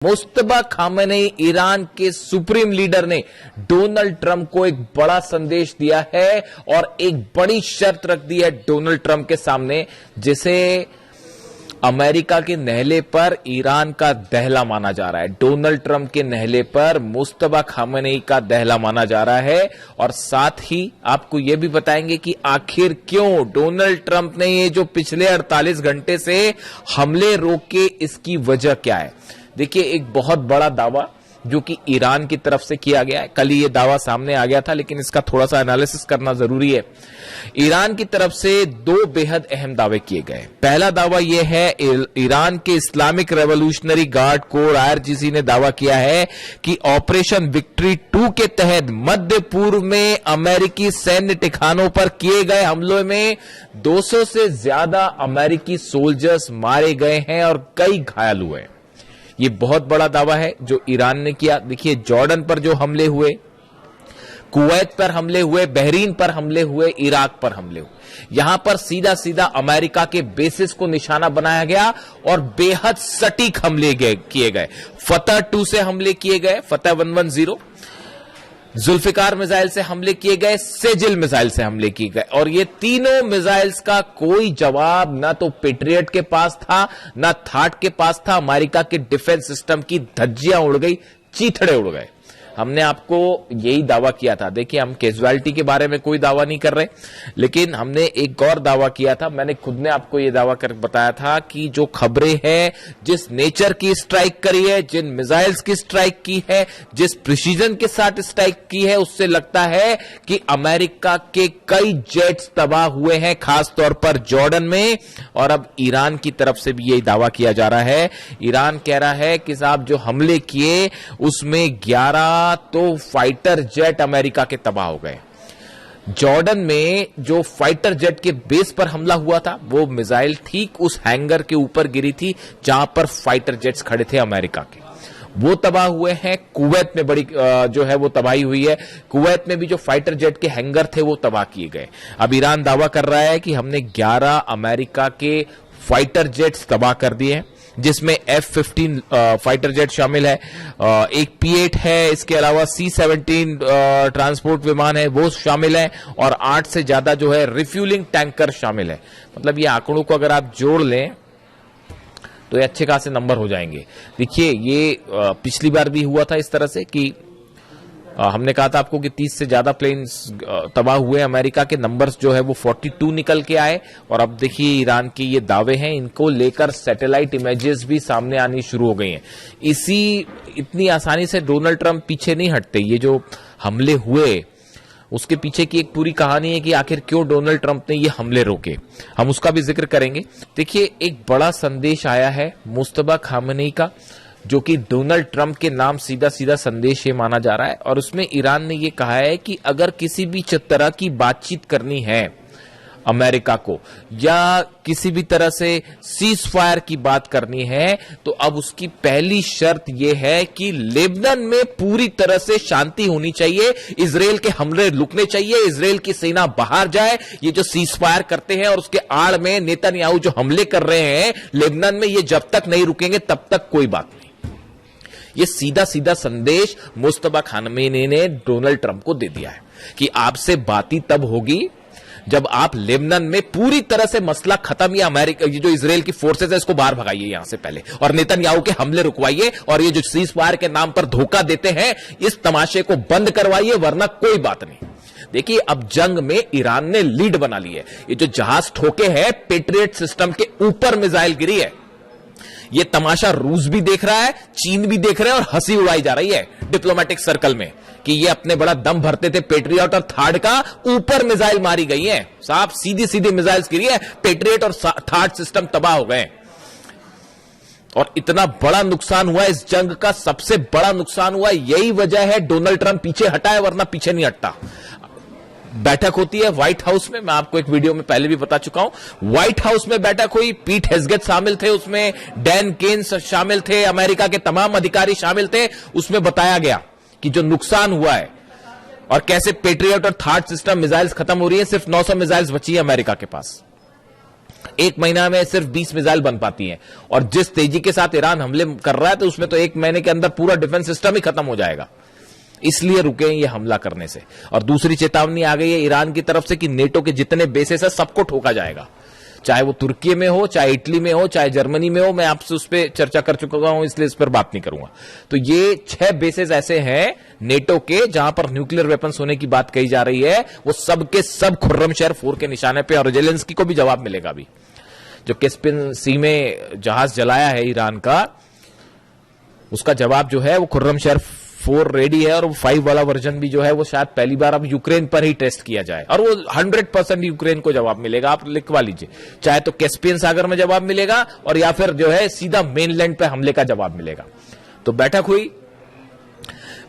मुस्तबा Khamenei Iran के supreme leader ने Donald Trump को एक बड़ा संदेश दिया है और एक बड़ी शर्त रख दी है डोनाल्ड ट्रंप के सामने, जिसे अमेरिका के नहले पर ईरान का दहला माना जा रहा है। डोनाल्ड ट्रंप के नहले पर मुस्तबा खामेनेई का दहला माना जा रहा है और साथ ही आपको यह भी बताएंगे कि आखिर क्यों डोनाल्ड ट्रंप ने ये जो पिछले 48 घंटे से हमले रोके, इसकी वजह क्या है। देखिए, एक बहुत बड़ा दावा जो कि ईरान की तरफ से किया गया है। कल ही ये दावा सामने आ गया था, लेकिन इसका थोड़ा सा एनालिसिस करना जरूरी है। ईरान की तरफ से दो बेहद अहम दावे किए गए। पहला दावा यह है, ईरान के Islamic revolutionary guard core IRGC ने दावा किया है कि ऑपरेशन विक्ट्री 2 के तहत मध्य पूर्व में अमेरिकी सैन्य ठिकानों पर किए गए हमलों में 200 से ज्यादा अमेरिकी सोल्जर्स मारे गए हैं और कई घायल हुए। ये बहुत बड़ा दावा है जो ईरान ने किया। देखिए, जॉर्डन पर जो हमले हुए, कुवैत पर हमले हुए, बहरीन पर हमले हुए, इराक पर हमले हुए, यहां पर सीधा सीधा अमेरिका के बेसिस को निशाना बनाया गया और बेहद सटीक हमले किए गए। फतह 2 से हमले किए गए, फतह 110, जुल्फिकार मिसाइल से हमले किए गए, सेजिल मिसाइल से हमले किए गए और ये तीनों मिसाइल्स का कोई जवाब ना तो पेट्रियट के पास था, ना थाट के पास था। अमेरिका के डिफेंस सिस्टम की धज्जियां उड़ गई, चीथड़े उड़ गए। हमने आपको यही दावा किया था। देखिए, हम कैजुअलिटी के बारे में कोई दावा नहीं कर रहे, लेकिन हमने एक और दावा किया था। मैंने खुद ने आपको यह दावा कर बताया था कि जो खबरें हैं, जिस नेचर की स्ट्राइक करी है, जिन मिसाइल्स की स्ट्राइक की है, जिस प्रिसीजन के साथ स्ट्राइक की है, उससे लगता है कि अमेरिका के कई जेट्स तबाह हुए हैं, खासतौर पर जॉर्डन में। और अब ईरान की तरफ से भी यही दावा किया जा रहा है। ईरान कह रहा है कि साहब, जो हमले किए उसमें 11 तो फाइटर जेट अमेरिका के तबाह हो गए। जॉर्डन में जो फाइटर जेट के बेस पर हमला हुआ था, वो मिसाइल ठीक उस हैंगर के ऊपर गिरी थी जहां पर फाइटर जेट्स खड़े थे अमेरिका के, वो तबाह हुए हैं। कुवैत में बड़ी जो है वो तबाही हुई है। कुवैत में भी जो फाइटर जेट के हैंगर थे वो तबाह किए गए। अब ईरान दावा कर रहा है कि हमने 11 अमेरिका के फाइटर जेट्स तबाह कर दिए हैं, जिसमें F-15 फाइटर जेट शामिल है, एक P-8 है, इसके अलावा C-17 ट्रांसपोर्ट विमान है, वो शामिल है और 8 से ज्यादा जो है रिफ्यूलिंग टैंकर शामिल है। मतलब ये आंकड़ों को अगर आप जोड़ लें तो ये अच्छे खासे नंबर हो जाएंगे। देखिए, ये पिछली बार भी हुआ था इस तरह से कि हमने कहा था आपको कि 30 से ज्यादा प्लेन्स तबाह हुए। अमेरिका के नंबर्स जो है वो 42 निकल के आए और अब देखिए ईरान के ये दावे हैं, इनको लेकर सैटेलाइट इमेजेस भी सामने आनी शुरू हो गई हैं। इतनी आसानी से डोनाल्ड ट्रंप पीछे नहीं हटते। ये जो हमले हुए उसके पीछे की एक पूरी कहानी है कि आखिर क्यों डोनाल्ड ट्रंप ने ये हमले रोके, हम उसका भी जिक्र करेंगे। देखिए, एक बड़ा संदेश आया है मुस्तबा खामेनेई का, जो कि डोनाल्ड ट्रंप के नाम सीधा सीधा संदेश ये माना जा रहा है और उसमें ईरान ने ये कहा है कि अगर किसी भी तरह की बातचीत करनी है अमेरिका को, या किसी भी तरह से सीज फायर की बात करनी है, तो अब उसकी पहली शर्त यह है कि लेबनान में पूरी तरह से शांति होनी चाहिए, इजराइल के हमले रुकने चाहिए, इजराइल की सेना बाहर जाए। ये जो सीज फायर करते हैं और उसके आड़ में नेतन्याहू जो हमले कर रहे हैं लेबनान में, ये जब तक नहीं रुकेंगे तब तक कोई बात नहीं। ये सीधा सीधा संदेश मुस्तबा खामेनेई ने डोनाल्ड ट्रंप को दे दिया है कि आपसे बात ही तब होगी जब आप लेबनान में पूरी तरह से मसला खत्म, या अमेरिका ये जो इजराइल की फोर्सेस है इसको बाहर भगाइए यहां से पहले, और नेतन्याहू के हमले रुकवाइए, और ये जो सीज फायर के नाम पर धोखा देते हैं इस तमाशे को बंद करवाइए, वरना कोई बात नहीं। देखिए, अब जंग में ईरान ने लीड बना ली है। ये जो जहाज ठोके हैं, पेट्रियट सिस्टम के ऊपर मिसाइल गिरी है, ये तमाशा रूस भी देख रहा है, चीन भी देख रहा है और हंसी उड़ाई जा रही है डिप्लोमेटिक सर्कल में कि ये अपने बड़ा दम भरते थे। पेट्रियट और थार्ड का ऊपर मिसाइल मारी गई है, साफ सीधी सीधी मिसाइल गिरी है, पेट्रियट और थार्ड सिस्टम तबाह हो गए और इतना बड़ा नुकसान हुआ। इस जंग का सबसे बड़ा नुकसान हुआ, यही वजह है डोनाल्ड ट्रंप पीछे हटा है, वरना पीछे नहीं हटता। बैठक होती है व्हाइट हाउस में, मैं आपको एक वीडियो में पहले भी बता चुका हूं। व्हाइट हाउस में बैठक हुई, पीट हेग्सेट शामिल थे उसमें, डैन केन्स शामिल थे, अमेरिका के तमाम अधिकारी शामिल थे। उसमें बताया गया कि जो नुकसान हुआ है और कैसे पेट्रियट और थार्ड सिस्टम मिसाइल्स खत्म हो रही है, सिर्फ 900 मिसाइल्स बची है अमेरिका के पास। एक महीना में सिर्फ 20 मिसाइल बन पाती हैं, और जिस तेजी के साथ ईरान हमले कर रहा है तो उसमें तो एक महीने के अंदर पूरा डिफेंस सिस्टम ही खत्म हो जाएगा। इसलिए रुके ये हमला करने से। और दूसरी चेतावनी आ गई है ईरान की तरफ से कि नेटो के जितने बेसेस है सबको ठोका जाएगा, चाहे वो तुर्की में हो, चाहे इटली में हो, चाहे जर्मनी में हो। मैं आपसे उस पर चर्चा कर चुका हूं, इसलिए इस पर बात नहीं करूंगा। तो ये 6 बेसेस ऐसे हैं नेटो के जहां पर न्यूक्लियर वेपन्स होने की बात कही जा रही है, वो सबके सब खुर्रमशहर 4 के निशाने पे, और जेलेंस्की को भी जवाब मिलेगा। अभी जो कैस्पियन सी में जहाज जलाया है ईरान का, उसका जवाब जो है वो खुर्रमशहर 4 रेडी है, और वो 5 वाला वर्जन भी जो है वो शायद पहली बार अब यूक्रेन पर ही टेस्ट किया जाए, और वो 100% यूक्रेन को जवाब मिलेगा। आप लिखवा लीजिए, चाहे तो कैस्पियन सागर में जवाब मिलेगा, और या फिर जो है सीधा मेनलैंड पे हमले का जवाब मिलेगा। तो बैठक हुई,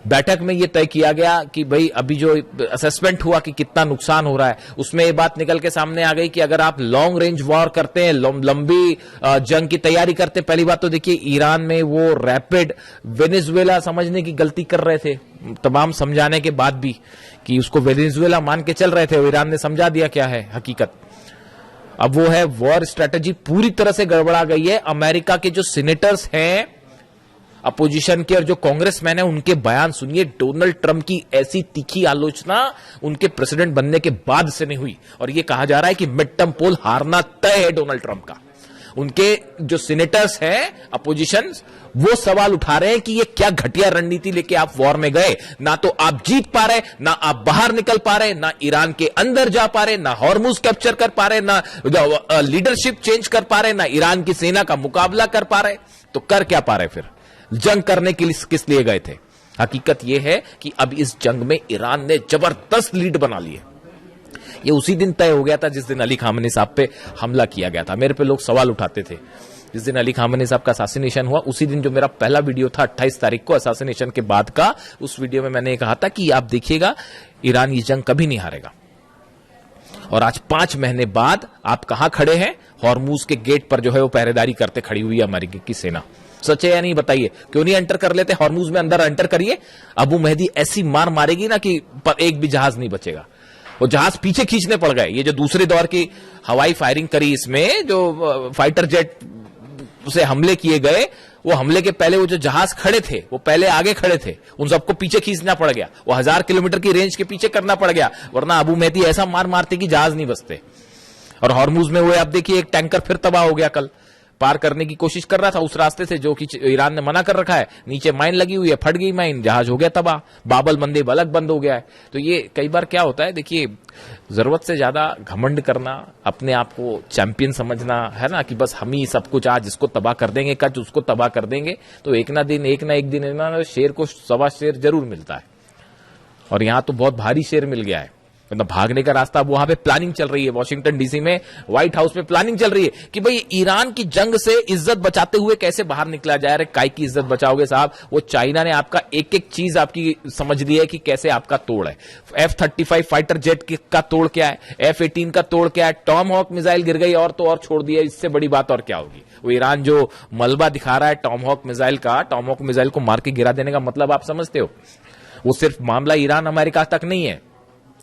बैठक में यह तय किया गया कि भाई अभी जो असेसमेंट हुआ कि कितना नुकसान हो रहा है, उसमें यह बात निकल के सामने आ गई कि अगर आप लॉन्ग रेंज वॉर करते हैं, लंबी जंग की तैयारी करते हैं, पहली बात तो देखिए ईरान में वो रैपिड वेनेजुएला समझने की गलती कर रहे थे, तमाम समझाने के बाद भी कि उसको वेनेजुएला मान के चल रहे थे, ईरान ने समझा दिया क्या है हकीकत। अब वो है वॉर स्ट्रेटेजी पूरी तरह से गड़बड़ा गई है। अमेरिका के जो सीनेटर्स हैं अपोजिशन के और जो कांग्रेसमैन है, उनके बयान सुनिए। डोनाल्ड ट्रंप की ऐसी तीखी आलोचना उनके प्रेसिडेंट बनने के बाद से नहीं हुई, और यह कहा जा रहा है कि मिड टर्म पोल हारना तय है डोनाल्ड ट्रंप का। उनके जो सीनेटर्स हैं अपोजिशन, वो सवाल उठा रहे हैं कि ये क्या घटिया रणनीति लेके आप वॉर में गए। ना तो आप जीत पा रहे, ना आप बाहर निकल पा रहे, ना ईरान के अंदर जा पा रहे, ना हॉर्मुज कैप्चर कर पा रहे, ना लीडरशिप चेंज कर पा रहे, ना ईरान की सेना का मुकाबला कर पा रहे। तो कर क्या पा रहे फिर? जंग करने के लिए किस लिए गए थे? हकीकत यह है कि अब इस जंग में ईरान ने जबरदस्त लीड बना ली है। यह उसी दिन तय हो गया था जिस दिन अली खामेनी साहब पे हमला किया गया था। मेरे पे लोग सवाल उठाते थे जिस दिन अली खामेनी साहब का असैसिनेशन हुआ, उसी दिन जो मेरा पहला वीडियो था 28 तारीख को असैसिनेशन के बाद का, उस वीडियो में मैंने कहा था कि आप देखिएगा ईरान ये जंग कभी नहीं हारेगा। और आज 5 महीने बाद आप कहां खड़े हैं? हॉर्मुज के गेट पर जो है वो पहरेदारी करते खड़ी हुई है अमेरिका की सेना। सच है या नहीं बताइए? क्यों नहीं एंटर कर लेते हॉर्मुज में? अंदर एंटर करिए। अबू मेहदी ऐसी मार मारेगी ना कि एक भी जहाज नहीं बचेगा। वो जहाज पीछे खींचने पड़ गए। ये जो दूसरे दौर की हवाई फायरिंग करी, इसमें जो फाइटर जेट से हमले किए गए, वो हमले के पहले वो जो जहाज खड़े थे वो पहले आगे खड़े थे, उन सबको पीछे खींचना पड़ गया। वो 1000 किलोमीटर की रेंज के पीछे करना पड़ गया, वरना अबू मेहदी ऐसा मार मारते कि जहाज नहीं बचते। और हॉर्मुज में वो आप देखिए एक टैंकर फिर तबाह हो गया, कल पार करने की कोशिश कर रहा था उस रास्ते से जो कि ईरान ने मना कर रखा है। नीचे माइन लगी हुई है, फट गई माइन, जहाज हो गया तबाह, बाबल मंदेब अलग बंद हो गया है। तो ये कई बार क्या होता है, देखिए जरूरत से ज्यादा घमंड करना, अपने आप को चैंपियन समझना है ना, कि बस हम ही सब कुछ आज इसको तबाह कर देंगे, कल उसको तबाह कर देंगे, तो एक ना एक दिन ना शेर को 1.25 शेर जरूर मिलता है। और यहां तो बहुत भारी शेर मिल गया है, मतलब भागने का रास्ता। अब वहां पे प्लानिंग चल रही है वॉशिंगटन डीसी में, व्हाइट हाउस में प्लानिंग चल रही है कि भाई ईरान की जंग से इज्जत बचाते हुए कैसे बाहर निकला जाए। अरे काय की इज्जत बचाओगे साहब? वो चाइना ने आपका एक एक चीज आपकी समझ ली है कि कैसे आपका तोड़ है। F-35 फाइटर जेट का तोड़ क्या है, F-18 का तोड़ क्या है, टॉम हॉक मिसाइल गिर गई और तो और छोड़ दिया, इससे बड़ी बात और क्या होगी। वो ईरान जो मलबा दिखा रहा है टॉम हॉक मिसाइल का, टॉम हॉक मिसाइल को मार के गिरा देने का मतलब आप समझते हो? वो सिर्फ मामला ईरान अमेरिका तक नहीं है।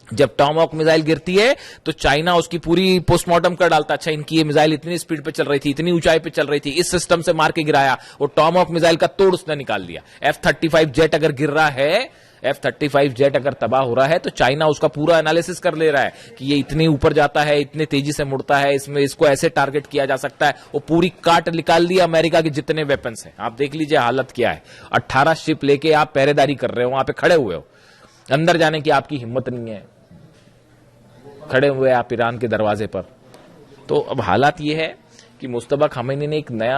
जब टॉमहॉक मिसाइल गिरती है तो चाइना उसकी पूरी पोस्टमार्टम कर डालता। अच्छा, इनकी ये मिसाइल इतनी स्पीड पे चल रही थी, इतनी ऊंचाई पे चल रही थी, इस सिस्टम से मार के गिराया। वो टॉमहॉक मिसाइल का तोड़ उसने निकाल दिया। F-35 जेट अगर गिर रहा है, F-35 जेट अगर तबाह हो रहा है, तो चाइना उसका पूरा एनालिसिस कर ले रहा है कि ये इतने ऊपर जाता है, इतने तेजी से मुड़ता है, इसमें इसको ऐसे टारगेट किया जा सकता है। वो पूरी काट निकाल दी अमेरिका के जितने वेपन्स हैं। आप देख लीजिए हालत क्या है। 18 शिप लेके आप पहरेदारी कर रहे हो, वहां पे खड़े हुए हो, अंदर जाने की आपकी हिम्मत नहीं है, खड़े हुए आप ईरान के दरवाजे पर। तो अब हालात ये है कि मुस्तफा खामेनी ने एक नया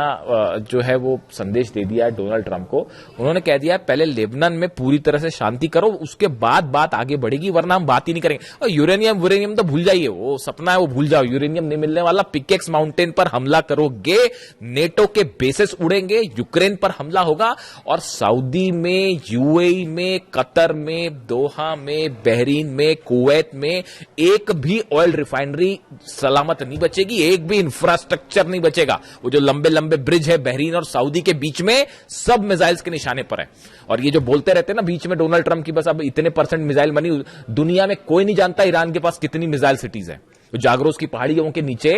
जो है वो संदेश दे दिया है डोनाल्ड ट्रंप को। उन्होंने कह दिया है पहले लेबनान में पूरी तरह से शांति करो, उसके बाद बात आगे बढ़ेगी, वरना हम बात ही नहीं करेंगे। और यूरेनियम तो भूल जाइए, वो सपना है, वो भूल जाओ, यूरेनियम नहीं मिलने वाला। पिकेक्स माउंटेन पर हमला करोगे, नेटो के बेसेस उड़ेंगे, यूक्रेन पर हमला होगा, और सऊदी में, यूएई में, कतर में, दोहा में, बहरीन में, कुवैत में एक भी ऑयल रिफाइनरी सलामत नहीं बचेगी, एक भी इंफ्रास्ट्रक्चर नहीं बचेगा। वो जो लंबे लंबे ब्रिज है बहरीन और सऊदी के बीच में, सब मिसाइल्स के निशाने पर है। और ये जो बोलते रहते हैं ना बीच में डोनाल्ड ट्रंप की बस अब इतने % मिसाइल बनी, दुनिया में कोई नहीं जानता ईरान के पास कितनी मिसाइल सिटीज है। जागरोस की पहाड़ियों के नीचे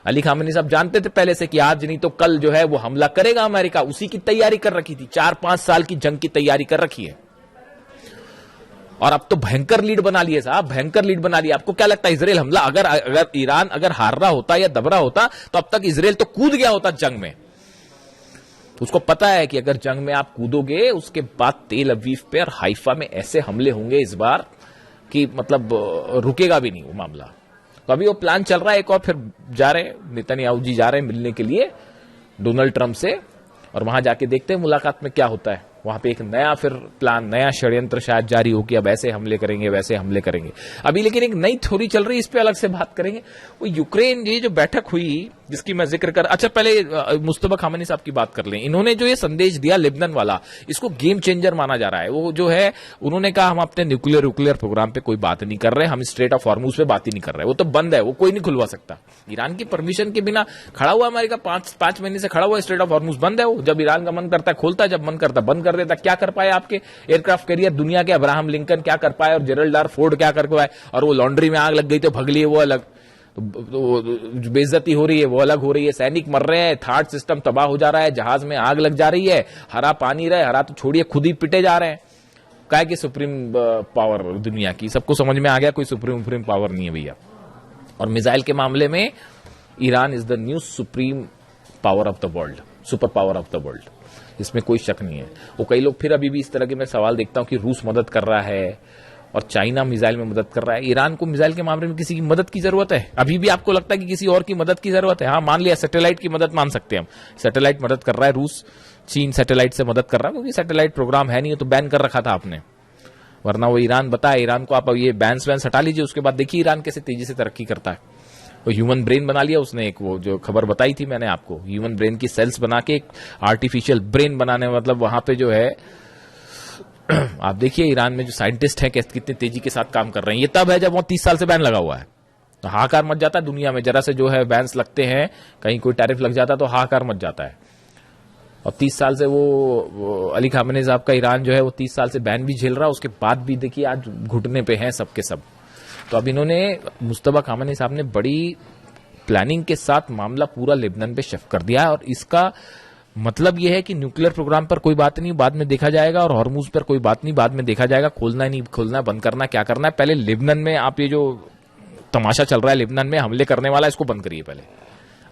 अली खामेनी साहब जानते थे पहले से कि आज नहीं तो कल जो है वो हमला करेगा अमेरिका, उसी की तैयारी कर रखी थी, 4-5 साल की जंग की तैयारी कर रखी है। और अब तो भयंकर लीड बना लिए साहब, भयंकर लीड बना लिया। आपको क्या लगता है इजराइल हमला अगर ईरान अगर हार रहा होता या दब रहा होता तो अब तक इजराइल तो कूद गया होता जंग में। उसको पता है कि अगर जंग में आप कूदोगे उसके बाद तेल अवीव पे और हाइफा में ऐसे हमले होंगे इस बार कि मतलब रुकेगा भी नहीं वो मामला। तो अभी वो प्लान चल रहा है, एक और फिर जा रहे नेतन्याहू जी जा रहे हैं मिलने के लिए डोनाल्ड ट्रंप से, और वहां जाके देखते हैं मुलाकात में क्या होता है। वहां पे एक नया फिर प्लान, नया षड्यंत्र शायद जारी हो कि अब ऐसे हमले करेंगे वैसे हमले करेंगे। अभी लेकिन एक नई थ्योरी चल रही है, इस पे अलग से बात करेंगे। वो यूक्रेन ये जो बैठक हुई जिसकी मैं जिक्र कर, अच्छा पहले मुस्तफा खामेनी साहब की बात कर लें। इन्होंने जो ये संदेश दिया लेबनान वाला, इसको गेम चेंजर माना जा रहा है। वो जो है उन्होंने कहा हम अपने न्यूक्लियर प्रोग्राम पे कोई बात नहीं कर रहे, हम स्ट्रेट ऑफ हॉर्मुज पे बात ही नहीं कर रहे, वो तो बंद है, वो कोई नहीं खुलवा सकता। ईरान की परमिशन के बिना खड़ा हुआ अमेरिका, 5 महीने से खड़ा हुआ, स्ट्रेट ऑफ हॉर्मुज बंद है। वो जब ईरान का मन करता है खोलता है, जब मन करता है बंद कर देता। क्या कर पाए आपके एयरक्राफ्ट कैरियर दुनिया के? अब्राहम लिंकन क्या कर पाए और जेरल्ड आर फोर्ड क्या कर पाए? और वो लॉन्ड्री में आग लग गई तो भग लिए, वो अलग। तो बेइज्जती हो रही है वो अलग हो रही है, सैनिक मर रहे हैं, थार्ड सिस्टम तबाह हो जा रहा है, जहाज में आग लग जा रही है, हरा पानी रहे, हरा तो छोड़िए खुद ही पिटे जा रहे हैं। क्या कि सुप्रीम पावर दुनिया की, सबको समझ में आ गया कोई सुप्रीम पावर नहीं है भैया। और मिसाइल के मामले में Iran is the new supreme power of the world, super power of the world, इसमें कोई शक नहीं है। वो कई लोग फिर अभी भी इस तरह के मैं सवाल देखता हूं कि रूस मदद कर रहा है और चाइना मिसाइल में मदद कर रहा है। ईरान को मिसाइल के मामले में किसी की मदद की जरूरत है? अभी भी आपको लगता है कि किसी और की मदद की जरूरत है? हाँ, मान लिया सैटेलाइट की मदद मान सकते हैं हम, सैटेलाइट मदद कर रहा है रूस, चीन सैटेलाइट से मदद कर रहा है, क्योंकि सैटेलाइट प्रोग्राम है नहीं तो बैन कर रखा था आपने, वरना वो ईरान बताए। ईरान को आप अब ये बैन हटा लीजिए, उसके बाद देखिए ईरान कैसे तेजी से तरक्की करता है। वो ह्यूमन ब्रेन बना लिया उसने, एक वो जो खबर बताई थी मैंने आपको, ह्यूमन ब्रेन की सेल्स बना के एक आर्टिफिशियल ब्रेन बनाने, मतलब वहां पे जो है आप देखिए ईरान में जो साइंटिस्ट हैं कितनी तेजी के साथ काम कर रहे हैं। ये तब है जब वो 30 साल से बैन लगा हुआ है, तो हाहाकार मच जाता है दुनिया में। जरा से जो है बैन्स लगते हैं, कहीं कोई टैरिफ लग जाता है तो हाहाकार मच जाता है। और 30 साल से वो अली खामेनी साहब का ईरान जो है वो 30 साल से बैन भी झेल रहा है, उसके बाद भी देखिए आज घुटने पे हैं सबके सब। तो अब इन्होंने, मुस्तफा खामेनी साहब ने बड़ी प्लानिंग के साथ मामला पूरा लेबनान पे शिफ्ट कर दिया है। और इसका मतलब यह है कि न्यूक्लियर प्रोग्राम पर कोई बात नहीं, बाद में देखा जाएगा, और हॉर्मुज पर कोई बात नहीं, बाद में देखा जाएगा, खोलना नहीं खोलना, बंद करना क्या करना है। पहले लेबनान में आप ये जो तमाशा चल रहा है लेबनान में हमले करने वाला, इसको बंद करिए पहले,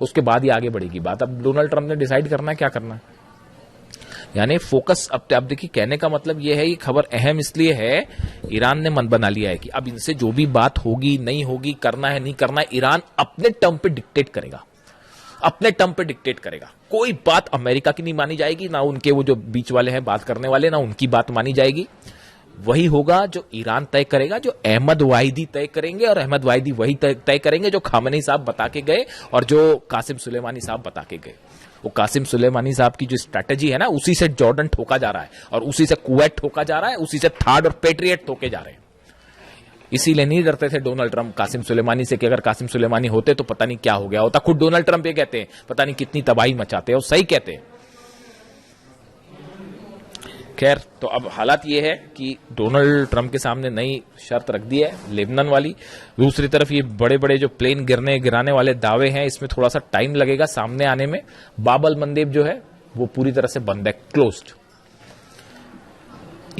उसके बाद ही आगे बढ़ेगी बात। अब डोनाल्ड ट्रंप ने डिसाइड करना है क्या करना है, यानी फोकस। अब देखिए कहने का मतलब यह है, ये खबर अहम इसलिए है, ईरान ने मन बना लिया है कि अब इनसे जो भी बात होगी नहीं होगी, करना है नहीं करना है, ईरान अपने टर्म पे डिक्टेट करेगा, अपने टर्म पे डिक्टेट करेगा। कोई बात अमेरिका की नहीं मानी जाएगी, ना उनके वो जो बीच वाले हैं बात करने वाले, ना उनकी बात मानी जाएगी। वही होगा जो ईरान तय करेगा, जो अहमद वाहिदी तय करेंगे, और अहमद वाहिदी वही तय करेंगे जो खामेनी साहब बता के गए और जो कासिम सुलेमानी साहब बता के गए। वो कासिम सुलेमानी साहब की जो स्ट्रैटेजी है ना, उसी से जॉर्डन ठोका जा रहा है, और उसी से कुवैत ठोका जा रहा है, उसी से थार्ड और पेट्रियट ठोके जा रहे हैं। इसीलिए नहीं डरते थे डोनाल्ड ट्रंप कासिम सुलेमानी से कि अगर कासिम सुलेमानी होते तो पता नहीं क्या हो गया होता। खुद डोनाल्ड ट्रंप ये कहते हैं पता नहीं कितनी तबाही मचाते हैं, और सही कहते हैं। खैर, तो अब हालात ये है कि डोनाल्ड ट्रंप के सामने नई शर्त रख दी है लेबनान वाली। दूसरी तरफ ये बड़े बड़े जो प्लेन गिराने वाले दावे हैं, इसमें थोड़ा सा टाइम लगेगा सामने आने में। बाबल मंदेब जो है वो पूरी तरह से बंद है, क्लोज्ड।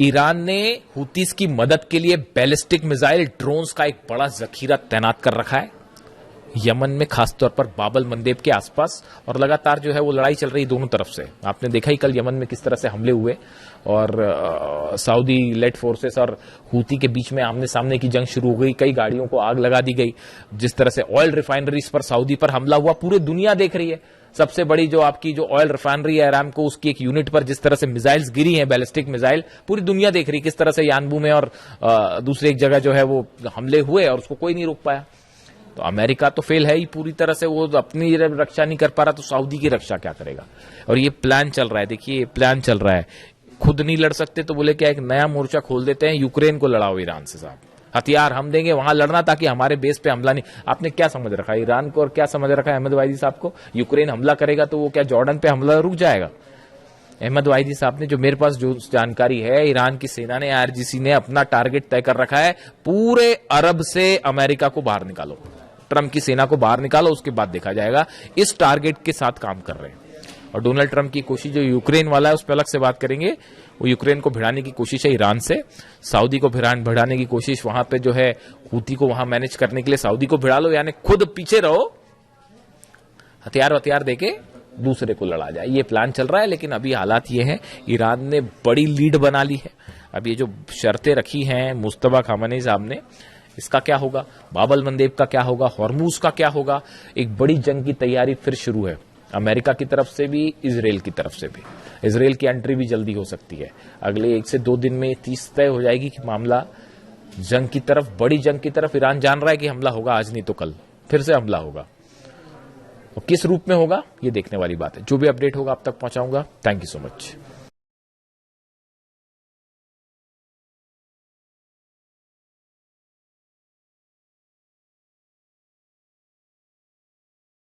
ईरान ने हुतीस की मदद के लिए बैलिस्टिक मिसाइल ड्रोन्स का एक बड़ा जखीरा तैनात कर रखा है यमन में, खासतौर पर बाबल मंदेब के आसपास। और लगातार जो है वो लड़ाई चल रही दोनों तरफ से। आपने देखा ही कल यमन में किस तरह से हमले हुए, और सऊदी लेड फोर्सेस और हूती के बीच में आमने सामने की जंग शुरू हो गई। कई गाड़ियों को आग लगा दी गई। जिस तरह से ऑयल रिफाइनरीज पर सऊदी पर हमला हुआ, पूरी दुनिया देख रही है। सबसे बड़ी जो आपकी जो ऑयल रिफाइनरी है अरामको, उसकी एक यूनिट पर जिस तरह से मिसाइल्स गिरी हैं, बैलिस्टिक मिसाइल, पूरी दुनिया देख रही है किस तरह से यानबू में और दूसरी एक जगह जो है वो हमले हुए, और उसको कोई नहीं रोक पाया। तो अमेरिका तो फेल है ही पूरी तरह से, वो अपनी रक्षा नहीं कर पा रहा, तो सऊदी की रक्षा क्या करेगा। और ये प्लान चल रहा है, देखिए ये प्लान चल रहा है। खुद नहीं लड़ सकते तो बोले क्या एक नया मोर्चा खोल देते हैं, यूक्रेन को लड़ाओ ईरान से साहब, हथियार हम देंगे वहां लड़ना, ताकि हमारे बेस पे हमला नहीं। आपने क्या समझ रखा है ईरान को, और क्या समझ रखा है अहमद वाहिदी साहब को? यूक्रेन हमला करेगा तो वो क्या जॉर्डन पे हमला रुक जाएगा? अहमद वाहिदी साहब ने, जो मेरे पास जो जानकारी है, ईरान की सेना ने, IRGC ने अपना टारगेट तय कर रखा है, पूरे अरब से अमेरिका को बाहर निकालो, ट्रंप की सेना को बाहर निकालो, उसके बाद देखा जाएगा। इस टारगेट के साथ काम कर रहे हैं। और डोनाल्ड ट्रंप की कोशिश जो यूक्रेन वाला है उस पर अलग से बात करेंगे। वो यूक्रेन को भिड़ाने की कोशिश है ईरान से, सऊदी को भिड़ाने की कोशिश वहां पे जो है हूती को वहां मैनेज करने के लिए सऊदी को भिड़ा लो, यानी खुद पीछे रहो, हथियार देके दूसरे को लड़ा जाए, ये प्लान चल रहा है। लेकिन अभी हालात ये हैं, ईरान ने बड़ी लीड बना ली है। अब ये जो शर्तें रखी हैं मुस्तफा खामेनी साहब ने, इसका क्या होगा, बाबल मंदेब का क्या होगा, हॉर्मूज का क्या होगा, एक बड़ी जंग की तैयारी फिर शुरू है अमेरिका की तरफ से भी, इजराइल की तरफ से भी। इजराइल की एंट्री भी जल्दी हो सकती है, अगले 1 से 2 दिन में 30 तय हो जाएगी कि मामला जंग की तरफ, बड़ी जंग की तरफ। ईरान जान रहा है कि हमला होगा, आज नहीं तो कल फिर से हमला होगा, और किस रूप में होगा ये देखने वाली बात है। जो भी अपडेट होगा आप तक पहुंचाऊंगा। Thank you so much.